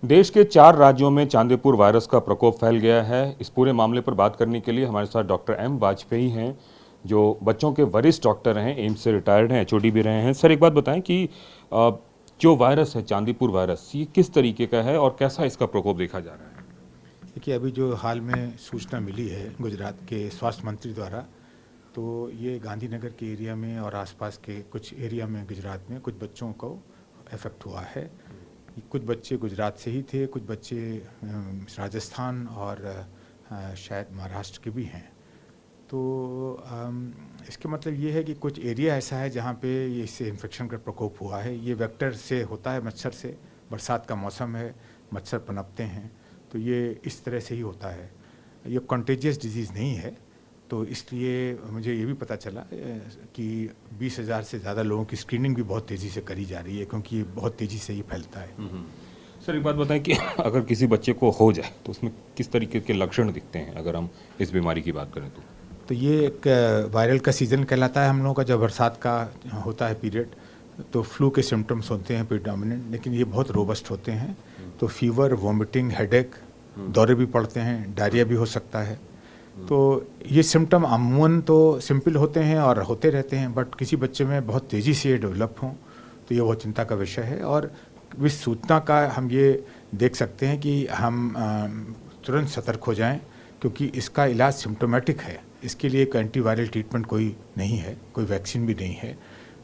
देश के 4 राज्यों में चांदीपुर वायरस का प्रकोप फैल गया है। इस पूरे मामले पर बात करने के लिए हमारे साथ डॉक्टर एम वाजपेयी हैं, जो बच्चों के वरिष्ठ डॉक्टर हैं, एम्स से रिटायर्ड हैं, एचओडी भी रहे हैं। सर, एक बात बताएं कि जो वायरस है, चांदीपुर वायरस, ये किस तरीके का है और कैसा इसका प्रकोप देखा जा रहा है? देखिए, अभी जो हाल में सूचना मिली है गुजरात के स्वास्थ्य मंत्री द्वारा, तो ये गांधीनगर के एरिया में और आसपास के कुछ एरिया में गुजरात में कुछ बच्चों को इफेक्ट हुआ है। कुछ बच्चे गुजरात से ही थे, कुछ बच्चे राजस्थान और शायद महाराष्ट्र के भी हैं। तो इसके मतलब ये है कि कुछ एरिया ऐसा है जहाँ पे इससे इन्फेक्शन का प्रकोप हुआ है। ये वेक्टर से होता है, मच्छर से। बरसात का मौसम है, मच्छर पनपते हैं, तो ये इस तरह से ही होता है। ये कंटेजियस डिजीज़ नहीं है, तो इसलिए मुझे ये भी पता चला कि 20,000 से ज़्यादा लोगों की स्क्रीनिंग भी बहुत तेज़ी से करी जा रही है, क्योंकि ये बहुत तेज़ी से ये फैलता है। सर, एक बात बताएं कि अगर किसी बच्चे को हो जाए तो उसमें किस तरीके के लक्षण दिखते हैं, अगर हम इस बीमारी की बात करें तो ये एक वायरल का सीज़न कहलाता है हम लोगों का। जब बरसात का होता है पीरियड, तो फ्लू के सिम्टम्स होते हैं प्रीडोमिनेंट, लेकिन ये बहुत रोबस्ट होते हैं। तो फीवर, वॉमिटिंग, हेडेक, दौरे भी पड़ते हैं, डायरिया भी हो सकता है। तो ये सिम्टम अमूमन तो सिंपल होते हैं और होते रहते हैं, बट किसी बच्चे में बहुत तेज़ी से ये डेवलप हों तो ये बहुत चिंता का विषय है। और इस सूचना का हम ये देख सकते हैं कि हम तुरंत सतर्क हो जाएं, क्योंकि इसका इलाज सिम्टोमेटिक है। इसके लिए एक एंटीवायरल ट्रीटमेंट कोई नहीं है, कोई वैक्सीन भी नहीं है।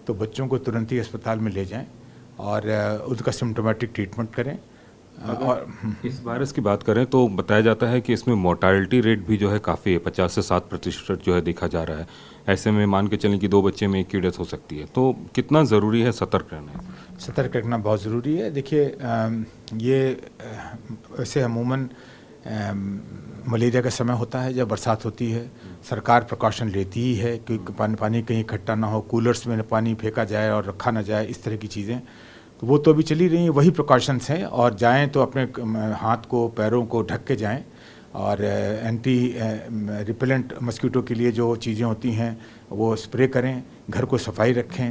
तो बच्चों को तुरंत ही अस्पताल में ले जाएं और उसका सिम्टोमेटिक ट्रीटमेंट करें। और इस वायरस की बात करें तो बताया जाता है कि इसमें मोर्टालिटी रेट भी जो है काफ़ी है, 50 से 7% जो है देखा जा रहा है। ऐसे में मान के चलें कि 2 बच्चे में एक की डेथ हो सकती है, तो कितना ज़रूरी है सतर्क रहना? सतर्क रखना बहुत ज़रूरी है। देखिए, ये वैसे अमूमन मलेरिया का समय होता है जब बरसात होती है। सरकार प्रिकॉशन लेती ही है कि पानी कहीं इकट्ठा ना हो, कूलर्स में पानी फेंका जाए और रखा ना जाए, इस तरह की चीज़ें। तो वो तो अभी चली रही हैं, वही प्रिकॉशंस हैं। और जाएं तो अपने हाथ को, पैरों को ढक के जाएं, और एंटी रिपेलेंट मस्कीटो के लिए जो चीज़ें होती हैं वो स्प्रे करें। घर को सफाई रखें,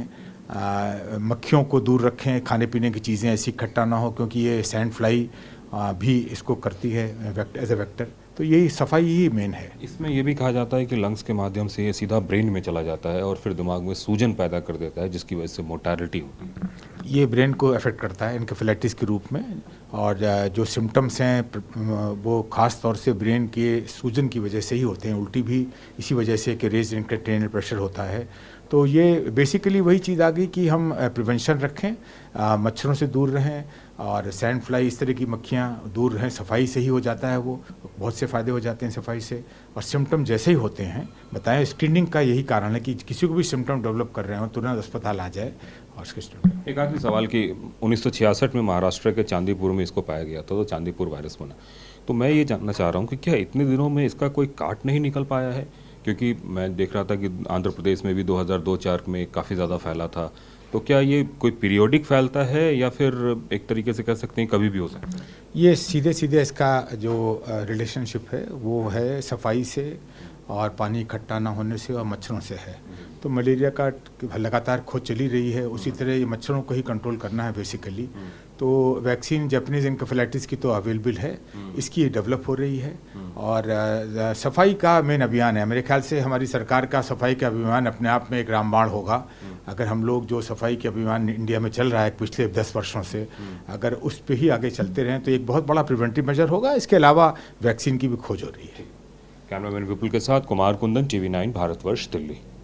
मक्खियों को दूर रखें, खाने पीने की चीज़ें ऐसी इकट्ठा ना हो, क्योंकि ये सैंड फ्लाई भी इसको करती है एज ए वेक्टर। तो यही सफाई ही मेन है। इसमें ये भी कहा जाता है कि लंग्स के माध्यम से ये सीधा ब्रेन में चला जाता है और फिर दिमाग में सूजन पैदा कर देता है, जिसकी वजह से मोर्टालिटी होती है। ये ब्रेन को अफेक्ट करता है एन्केफेलाइटिस के रूप में। और जो सिम्टम्स हैं वो ख़ास तौर से ब्रेन के सूजन की वजह से ही होते हैं। उल्टी भी इसी वजह से कि रेज इंट्राक्रैनियल प्रेशर होता है। तो ये बेसिकली वही चीज़ आ गई कि हम प्रिवेंशन रखें, मच्छरों से दूर रहें, और सैंड फ्लाई, इस तरह की मक्खियाँ दूर रहें। सफाई से ही हो जाता है, वो बहुत से फ़ायदे हो जाते हैं सफाई से। और सिम्टम जैसे ही होते हैं, बताएं, स्क्रीनिंग का यही कारण है कि किसी को भी सिम्टम डेवलप कर रहे हो तुरंत अस्पताल आ जाए और उसके एक आखिरी सवाल कि 1966 में महाराष्ट्र के चांदीपुर में इसको पाया गया था, तो चांदीपुर वायरस बना। तो मैं ये जानना चाह रहा हूँ कि क्या इतने दिनों में इसका कोई काट नहीं निकल पाया है? क्योंकि मैं देख रहा था कि आंध्र प्रदेश में भी 2002-04 में काफ़ी ज़्यादा फैला था। तो क्या ये कोई पीरियोडिक फैलता है या फिर एक तरीके से कह सकते हैं कभी भी हो सकता है? ये सीधे सीधे इसका जो रिलेशनशिप है वो है सफाई से और पानी इकट्ठा ना होने से और मच्छरों से है। तो मलेरिया का लगातार खोज चली रही है, उसी तरह ये मच्छरों को ही कंट्रोल करना है बेसिकली। तो वैक्सीन जैपनीज एन्केफेलाइटिस की तो अवेलेबल है, इसकी डेवलप हो रही है। और सफाई का मेन अभियान है। मेरे ख्याल से हमारी सरकार का सफाई का अभियान अपने आप में एक रामबाण होगा। अगर हम लोग जो सफाई के अभियान इंडिया में चल रहा है पिछले 10 वर्षों से, अगर उस पर ही आगे चलते रहें तो एक बहुत बड़ा प्रिवेंटिव मेजर होगा। इसके अलावा वैक्सीन की भी खोज हो रही है। कैमरामैन विपुल के साथ कुमार कुंदन, TV9 भारतवर्ष, दिल्ली।